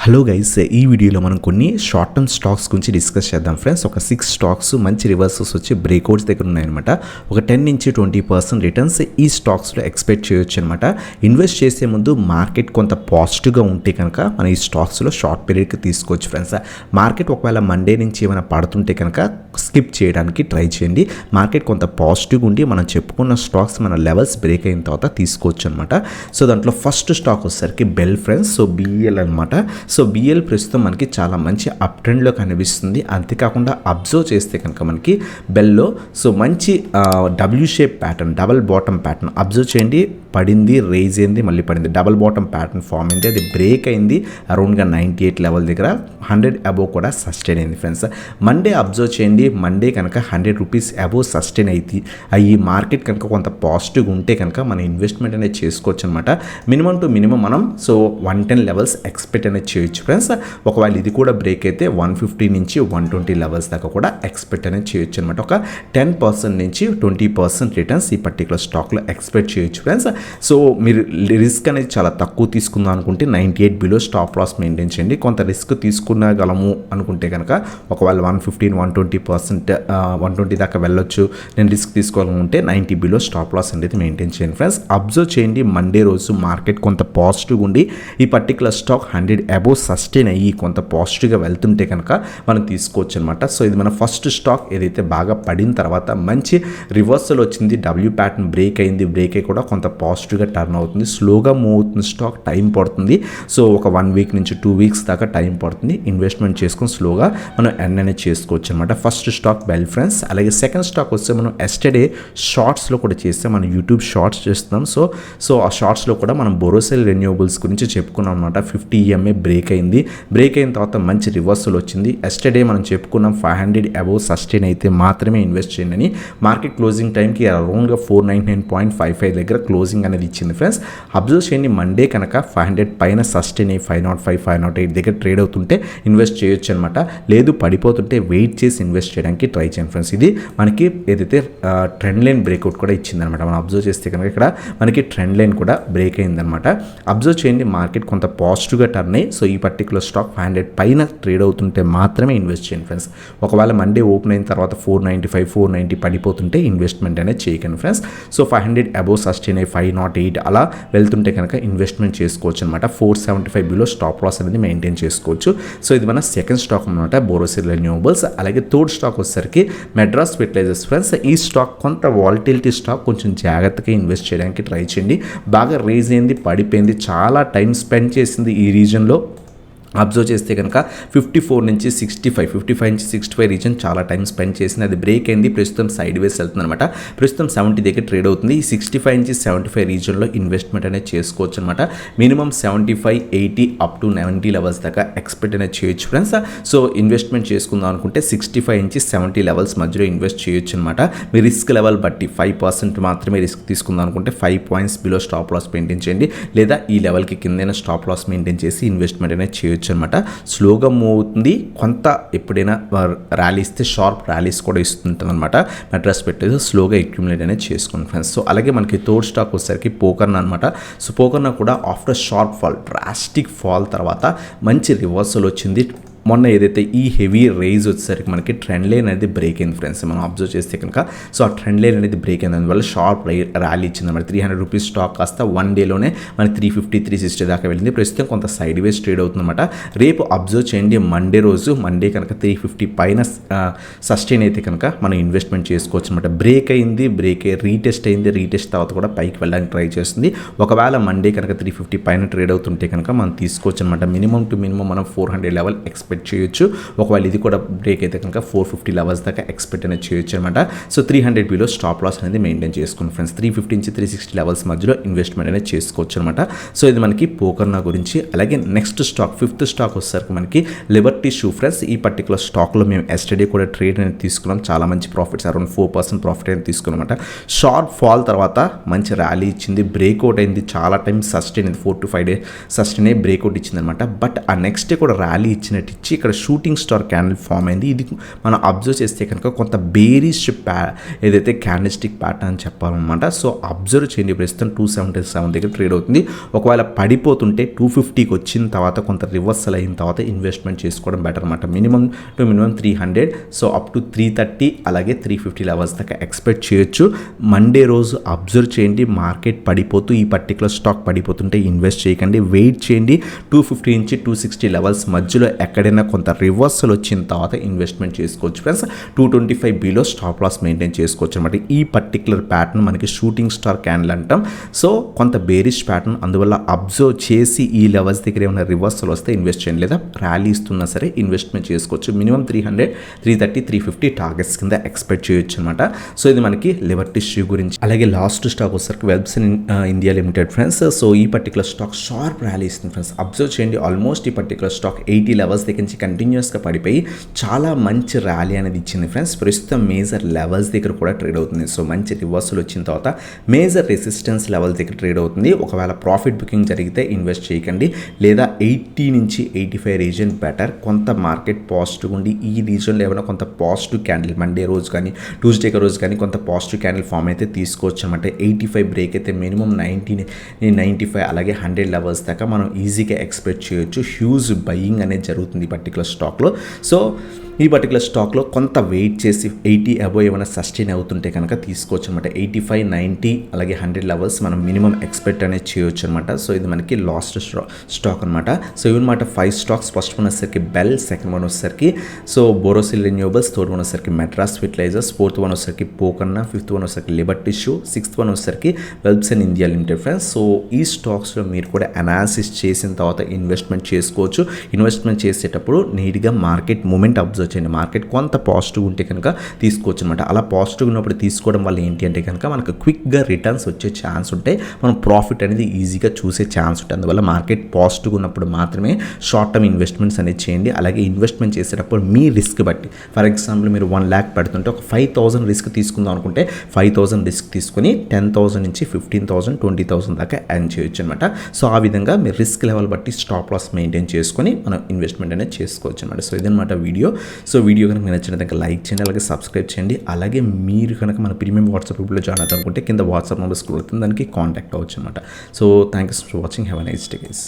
Hello guys, ఈ వీడియోలో మనం కొన్ని షార్ట్ టర్మ్ స్టాక్స్ గురించి డిస్కస్ చేద్దాం ఫ్రెండ్స్. ఒక 6 స్టాక్స్ మంచి రివర్సల్స్ వచ్చి బ్రేక్అవుట్స్ దగ్గర ఉన్నాయన్నమాట. ఒక 10 నుంచి 20% రిటర్న్స్ ఈ స్టాక్స్లో ఎక్స్పెక్ట్ చేయొచ్చు అనమాట. ఇన్వెస్ట్ చేసే ముందు మార్కెట్ కొంత పాజిటివ్గా ఉంటే కనుక మనం ఈ స్టాక్స్లో షార్ట్ పీరియడ్కి తీసుకోవచ్చు ఫ్రెండ్స్. మార్కెట్ ఒకవేళ మండే నుంచి ఏమైనా పడుతుంటే కనుక స్కిప్ చేయడానికి ట్రై చేయండి. మార్కెట్ కొంత పాజిటివ్గా ఉండి మనం చెప్పుకున్న స్టాక్స్ మన లెవెల్స్ బ్రేక్ అయిన తర్వాత తీసుకోవచ్చు అనమాట. సో దాంట్లో ఫస్ట్ స్టాక్ వచ్చేసరికి బెల్ ఫ్రెండ్స్. సో బిఎల్ అనమాట. సో బిఎల్ ప్రస్తుతం మనకి చాలా మంచి అప్ ట్రెండ్లో కనిపిస్తుంది. అంతేకాకుండా అబ్జర్వ్ చేస్తే కనుక మనకి బెల్లో సో మంచి W shape pattern, double bottom pattern observe చేయండి. పడింది, రేజ్ అయింది, మళ్ళీ పడింది, డబల్ బాటమ్ ప్యాటర్న్ ఫామ్ అయింది. అది బ్రేక్ అయింది అరౌండ్గా 98 లెవెల్ దగ్గర. 100 అబోవ్ కూడా సస్టైన్ అయింది ఫ్రెండ్స్. మండే అబ్జర్వ్ చేయండి. మండే కనుక 100 రూపీస్ అబోవ్ సస్టైన్ ఈ మార్కెట్ కనుక కొంత పాజిటివ్గా ఉంటే కనుక మన ఇన్వెస్ట్మెంట్ అనేది చేసుకోవచ్చు అనమాట. మినిమం టు మినిమం మనం సో 110 లెవెల్స్ ఎక్స్పెక్ట్ అనేది చేయొచ్చు ఫ్రెండ్స్. ఒకవేళ ఇది కూడా బ్రేక్ అయితే 150 నుంచి 120 లెవెల్స్ దాకా కూడా ఎక్స్పెక్ట్ అనేది చేయొచ్చు అనమాట. ఒక 10% నుంచి 20% రిటర్న్స్ ఈ పర్టికులర్ స్టాక్లో ఎక్స్పెక్ట్ చేయొచ్చు ఫ్రెండ్స్. సో మీరు రిస్క్ అనేది చాలా తక్కువ తీసుకుందాం అనుకుంటే 98 బిలో స్టాప్ లాస్ మెయింటైన్ చేయండి. కొంత రిస్క్ తీసుకునగలము అనుకుంటే కనుక ఒకవేళ 115-120% 120 దాకా వెళ్ళొచ్చు, నేను రిస్క్ తీసుకోవాలనుకుంటే 90 బిలో స్టాప్ లాస్ అనేది మెయింటైన్ చేయండి ఫ్రెండ్స్. అబ్జర్వ్ చేయండి, మండే రోజు మార్కెట్ కొంత పాజిటివ్గా ఉండి ఈ పర్టికులర్ స్టాక్ 100 అబోవ్ సస్టైన్ అయ్యి కొంత పాజిటివ్గా వెళ్తుంటే కనుక మనం తీసుకోవచ్చు అనమాట. సో ఇది మన ఫస్ట్ స్టాక్. ఏదైతే బాగా పడిన తర్వాత మంచి రివర్సల్ వచ్చింది, డబ్ల్యూ ప్యాటర్న్ బ్రేక్ అయింది. బ్రేక్ అయ్యి కూడా కొంత పాజిటివ్గా టర్న్ అవుతుంది. స్లోగా మూవ్ అవుతుంది స్టాక్, టైం పడుతుంది. సో ఒక 1 వీక్ నుంచి 2 వీక్స్ దాకా టైం పడుతుంది. ఇన్వెస్ట్మెంట్ చేసుకొని స్లోగా మనం ఎర్న్ అనేది చేసుకోవచ్చు అనమాట. First stock bell friends. అలాగే సెకండ్ స్టాక్ వస్తే మనం ఎస్టర్డే షార్ట్స్లో కూడా చేస్తే మనం యూట్యూబ్ షార్ట్స్ చేస్తున్నాం. సో ఆ షార్ట్స్లో కూడా మనం బొరోసెల్ రెన్యూవబుల్స్ గురించి చెప్పుకున్నాం అనమాట. 50 EMA బ్రేక్ అయింది. బ్రేక్ అయిన తర్వాత మంచి రివర్సల్ వచ్చింది. ఎస్టర్డే మనం చెప్పుకున్నాం 500 అబోవ్ సస్టైన్ అయితే మాత్రమే ఇన్వెస్ట్ చేయండి అని. మార్కెట్ క్లోజింగ్ టైంకి అరౌండ్గా 499.55 దగ్గర క్లోజింగ్ అనేది ఇచ్చింది ఫ్రెండ్స్. అబ్జర్వ్ చేయండి, మండే కనుక 500 పైన సస్టైన్ అయ్యి 505, 508 దగ్గర ట్రేడ్ అవుతుంటే ఇన్వెస్ట్ చేయొచ్చు అనమాట. లేదు పడిపోతుంటే వెయిట్ చేసి ఇన్వెస్ట్ చేయడానికి ట్రై చేయండి ఫ్రెండ్స్. ఇది మనకి ఏదైతే ట్రెండ్ లైన్ బ్రేక్అవుట్ కూడా ఇచ్చిందనమాట. మనం అబ్జర్వ్ చేస్తే కనుక ఇక్కడ మనకి ట్రెండ్ లైన్ కూడా బ్రేక్ అయిందనమాట. అబ్జర్వ్ చేయండి, మార్కెట్ కొంత పాజిటివ్గా టర్న్ అయ్యి సో ఈ పర్టికులర్ స్టాక్ 500 పైన ట్రేడ్ అవుతుంటే మాత్రమే ఇన్వెస్ట్ చేయండి ఫ్రెండ్స్. ఒకవేళ మండే ఓపెన్ అయిన తర్వాత 495, 490 పడిపోతుంటే ఇన్వెస్ట్మెంట్ అనేది చేయకండి ఫ్రెండ్స్. సో 500 అబోవ్ సస్టైన్ అయ్యి 508 అలా వెళ్తుంటే కనుక ఇన్వెస్ట్మెంట్ చేసుకోవచ్చు అనమాట. 475 బిలో స్టాప్ లాస్ అనేది మెయింటైన్ చేసుకోవచ్చు. సో ఇది మన సెకండ్ స్టాక్ అనమాట, బొరోసెల్ రెన్యూవబుల్స్. అలాగే థర్డ్ స్టాక్ వచ్చేసరికి మెడ్రాస్ ఫెర్టిలైజర్స్ ఫ్రెండ్స్. ఈ స్టాక్ కొంత వాలటిలిటీ స్టాక్, కొంచెం జాగ్రత్తగా ఇన్వెస్ట్ చేయడానికి ట్రై చేయండి. బాగా రేజ్ అయింది, పడిపోయింది, చాలా టైం స్పెండ్ చేసింది ఈ రీజన్లో. అబ్జర్వ్ చేస్తే కనుక 54 నుంచి 65, 55 నుంచి 65 రీజన్ చాలా టైం స్పెండ్ చేసింది. అది బ్రేక్ అయింది, ప్రస్తుతం సైడ్ వేస్ వెళ్తుంది అనమాట. ప్రస్తుతం 70 దగ్గర ట్రేడ్ అవుతుంది. ఈ 65 నుంచి 75 రీజన్లో ఇన్వెస్ట్మెంట్ అనేది చేసుకోవచ్చు అనమాట. మినిమం 75, 80 అప్ టు 90 లెవెల్స్ దాకా ఎక్స్పెక్ట్ అనేది చేయొచ్చు ఫ్రెండ్స్. సో ఇన్వెస్ట్మెంట్ చేసుకుందాం అనుకుంటే 65 నుంచి 70 లెవెల్స్ మధ్యలో ఇన్వెస్ట్ చేయొచ్చు అనమాట. మీ రిస్క్ లెవెల్ బట్టి 5% మాత్రమే రిస్క్ తీసుకుందాం అనుకుంటే 5 points below stop loss maintain చేయండి. లేదా ఈ లెవెల్కి కిందైనా స్టాప్ లాస్ మెయింటైన్ చేసి ఇన్వెస్ట్మెంట్ అనేది చేయొచ్చు అనమాట. స్లోగా మూవ్ అవుతుంది. కొంత ఎప్పుడైనా ర్యాలీ ఇస్తే షార్ప్ ర్యాలీస్ కూడా ఇస్తుంటుంది అనమాట. మెడ్రాస్ పెట్టేసి స్లోగా అక్యుములేట్ అనేది చేసుకోండి ఫ్రెండ్స్. సో అలాగే మనకి థర్డ్ స్టాక్ వచ్చేసరికి పోకర్నా అనమాట. సో పోకర్నా కూడా after sharp fall, drastic fall తర్వాత మంచి రివర్సల్ వచ్చింది. మొన్న ఏదైతే ఈ హెవీ రేజ్ వచ్చేసరికి మనకి ట్రెండ్ లైన్ అనేది బ్రేక్ అయింది ఫ్రెండ్స్. మనం అబ్జర్వ్ చేస్తే కనుక సో ఆ ట్రెండ్ లైన్ అనేది బ్రేక్ అయింది. అందువల్ల షార్ప్ ర్యాలీ ఇచ్చింది అనమాట. 300 రూపీస్ స్టాక్ కాస్త 1 డేలోనే మనకి 350, 360 దాకా వెళ్ళింది. ప్రస్తుతం కొంత సైడ్ వేస్ ట్రేడ్ అవుతుంది అనమాట. రేపు అబ్జర్వ్ చేయండి, మండే రోజు మండే కనుక 350 పైన సస్టైన్ అయితే కనుక మనం ఇన్వెస్ట్మెంట్ చేసుకోవచ్చు అనమాట. బ్రేక్ అయింది, బ్రేక్ రీటెస్ట్ అయింది, రీటెస్ట్ తర్వాత కూడా పైకి వెళ్ళడానికి ట్రై చేస్తుంది. ఒకవేళ మండే కనుక 350 పైన ట్రేడ్ అవుతుంటే కనుక మనం తీసుకోవచ్చు అనమాట. మినిమం టు మినిమం మనం 400 లెవెల్ ఎక్స్పెక్ట్ చేయొచ్చు. ఒకవేళ ఇది కూడా బ్రేక్ అయితే కనుక 450 లెవెల్స్ దాకా ఎక్స్పెక్ట్ అనేది చేయొచ్చు అనమాట. సో 300 బిలో స్టాప్ లాస్ అనేది మెయింటైన్ చేసుకోండి ఫ్రెండ్స్. 350 నుంచి 360 లెవెల్స్ మధ్యలో ఇన్వెస్ట్మెంట్ అనేది చేసుకోవచ్చు అనమాట. సో ఇది మనకి పోకర్నా గురించి. అలాగే నెక్స్ట్ స్టాక్, ఫిఫ్త్ స్టాక్ వచ్చేసరికి మనకి లిబర్టీ షూ ఫ్రెండ్స్. ఈ పర్టికులర్ స్టాక్లో మేము ఎస్టర్డే కూడా ట్రేడ్ అనేది తీసుకున్నాం. చాలా మంచి ప్రాఫిట్స్, అరౌండ్ 4% ప్రాఫిట్ అనేది తీసుకున్నాం అనమాట. షార్ట్ ఫాల్ తర్వాత మంచి ర్యాలీ ఇచ్చింది, బ్రేక్అవుట్ అయింది, చాలా టైం సస్టైన్ అయింది, 4 to 5 డేస్ సస్టైన్ అయ్యి బ్రేక్అవుట్ ఇచ్చింది అనమాట. బట్ ఆ నెక్స్ట్ డే కూడా ర్యాలీ ఇచ్చినట్టు వచ్చి ఇక్కడ షూటింగ్ స్టార్ క్యాండిల్ ఫామ్ అయింది. ఇది మనం అబ్జర్వ్ చేస్తే కనుక కొంత బేరిష్ ఏదైతే క్యాండిల్ స్టిక్ ప్యాటర్న్ అని చెప్పాలన్నమాట. సో అబ్జర్వ్ చేయండి. ప్రస్తుతం 277 దగ్గర ట్రేడ్ అవుతుంది. ఒకవేళ పడిపోతుంటే 250కి వచ్చిన తర్వాత కొంత రివర్సల్ అయిన తర్వాత ఇన్వెస్ట్మెంట్ చేసుకోవడం బెటర్ అనమాట. మినిమం 300, సో అప్ టు 330 అలాగే 350 లెవెల్స్ దాకా ఎక్స్పెక్ట్ చేయొచ్చు. మండే రోజు అబ్జర్వ్ చేయండి. మార్కెట్ పడిపోతూ ఈ పర్టికులర్ స్టాక్ పడిపోతుంటే ఇన్వెస్ట్ చేయకండి, వెయిట్ చేయండి. 250 నుంచి 260 లెవెల్స్ మధ్యలో ఎక్కడైనా కొంత రివర్సల్ వచ్చిన తర్వాత ఇన్వెస్ట్మెంట్ చేసుకోవచ్చు friends. 225 below stop loss maintain చేసుకోవచ్చు అనమాట. ఈ పర్టికులర్ ప్యాటర్న్ మనకి షూటింగ్ స్టార్ క్యాండిల్ అంటాం. సో కొంత బేరిష్ ప్యాటర్న్, అందువల్ల అబ్జర్వ్ చేసి ఈ లెవెల్స్ దగ్గర ఏమైనా రివర్సల్ వస్తే ఇన్వెస్ట్ చేయండి, లేదా ర్యాలీ ఇస్తున్నా సరే ఇన్వెస్ట్మెంట్ చేసుకోవచ్చు. మినిమం 300, 330, 350 టార్గెట్స్ కింద ఎక్స్పెక్ట్ చేయొచ్చు అనమాట. సో ఇది మనకి లివర్ టిష్యూ గురించి. అలాగే లాస్ట్ స్టాక్ వచ్చేసరికి Webs India Limited friends. So ఈ పర్టికులర్ స్టాక్ షార్ప్ ర్యాలీ ఇస్తుంది ఫ్రెండ్స్. అబ్జర్వ్ చేయండి. ఆల్మోస్ట్ ఈ పర్టికులర్ స్టాక్ 80 లెవెల్స్ దగ్గర నుంచి కంటిన్యూస్గా పడిపోయి చాలా మంచి ర్యాలీ అనేది ఇచ్చింది ఫ్రెండ్స్. ప్రస్తుతం మేజర్ లెవెల్స్ దగ్గర కూడా ట్రేడ్ అవుతుంది. సో మంచి రివర్సల్ వచ్చిన తర్వాత మేజర్ రెసిస్టెన్స్ లెవెల్స్ దగ్గర ట్రేడ్ అవుతుంది. ఒకవేళ ప్రాఫిట్ బుకింగ్ జరిగితే ఇన్వెస్ట్ చేయకండి, లేదా 80 నుంచి 85 రీజన్ బెటర్. కొంత మార్కెట్ పాజిటివ్ ఉండి ఈ రీజన్లో ఏమైనా కొంత పాజిటివ్ క్యాండిల్ మండే రోజు కానీ ట్యూస్డే రోజు కానీ కొంత పాజిటివ్ క్యాండిల్ ఫామ్ అయితే తీసుకోవచ్చు అనమాట. 85 బ్రేక్ అయితే మినిమం 90, 95 అలాగే 100 లెవెల్స్ దాకా మనం ఈజీగా ఎక్స్పెక్ట్ చేయొచ్చు. హ్యూజ్ బయింగ్ అనేది జరుగుతుంది ఈ పర్టికులర్ స్టాక్లో. సో ఈ పర్టికులర్ స్టాక్లో కొంత వెయిట్ చేసి 80 అబోవ్ ఏమైనా సస్టైన్ అవుతుంటే కనుక తీసుకోవచ్చు అనమాట. 85, 90 అలాగే 100 లెవెల్స్ మనం మినిమం ఎక్స్పెక్ట్ అనేది చేయొచ్చు అనమాట. సో ఇది మనకి లాస్ట్ స్టాక్ అనమాట. సో ఇవన్నమాట 5 స్టాక్స్. ఫస్ట్ వన్ వచ్చేసరికి బెల్, సెకండ్ వన్ వచ్చేసరికి so Borosil renewables, third one వచ్చేసరికి మెడ్రాస్ ఫెర్టిలైజర్స్, ఫోర్త్ వన్ వచ్చేసరికి పోకన్నా, ఫిఫ్త్ వన్ వచ్చేసరికి లిబర్ టిష్యూ, సిక్స్త్ వన్ వచ్చేసరికి Webs India Limited friends. So ఈ స్టాక్స్లో మీరు కూడా అనాలిసిస్ చేసిన తర్వాత ఇన్వెస్ట్మెంట్ చేసుకోవచ్చు. ఇన్వెస్ట్మెంట్ చేసేటప్పుడు నీట్గా మార్కెట్ మూమెంట్ అబ్జర్వ్ చేయండి. మార్కెట్ కొంత పాజిటివ్ ఉంటే కనుక తీసుకోవచ్చు అనమాట. అలా పాజిటివ్ ఉన్నప్పుడు తీసుకోవడం వల్ల ఏంటి అంటే కనుక మనకు క్విక్గా రిటర్న్స్ వచ్చే ఛాన్స్ ఉంటాయి. మనం ప్రాఫిట్ అనేది ఈజీగా చూసే ఛాన్స్ ఉంటుంది. అందువల్ల మార్కెట్ పాజిటివ్ ఉన్నప్పుడు మాత్రమే షార్ట్ టర్మ్ ఇన్వెస్ట్మెంట్స్ అనేది చేయండి. అలాగే ఇన్వెస్ట్మెంట్ చేసేటప్పుడు మీ రిస్క్ బట్టి, ఫర్ ఎగ్జాంపుల్ మీరు 1 lakh పెడుతుంటే ఒక 5,000 రిస్క్ తీసుకుందాం అనుకుంటే 5,000 రిస్క్ తీసుకొని 10,000 నుంచి 15,000, 20,000 దాకా ఎర్న్ చేయొచ్చు అనమాట. సో ఆ విధంగా మీరు రిస్క్ లెవెల్ బట్టి స్టాప్ లాస్ మెయింటైన్ చేసుకొని మనం ఇన్వెస్ట్మెంట్ అనేది చేసుకోవచ్చు అనమాట. సో ఇదనమాట వీడియో. సో వీడియో కనుక మీరు నచ్చినట్లయితే లైక్ చేయండి, అలాగే సబ్స్క్రైబ్ చేయండి. అలాగే మీరు కనుక మన ప్రీమియం వాట్సాప్ గ్రూప్లో జాయిన్ అవుతారు అనుకుంటే కింద వాట్సాప్ నెంబర్ స్క్రోల్ అవుతుంది, దానికి కాంటాక్ట్ అవ్వచ్చు అనమాట. So thank you for watching. Have a nice day guys.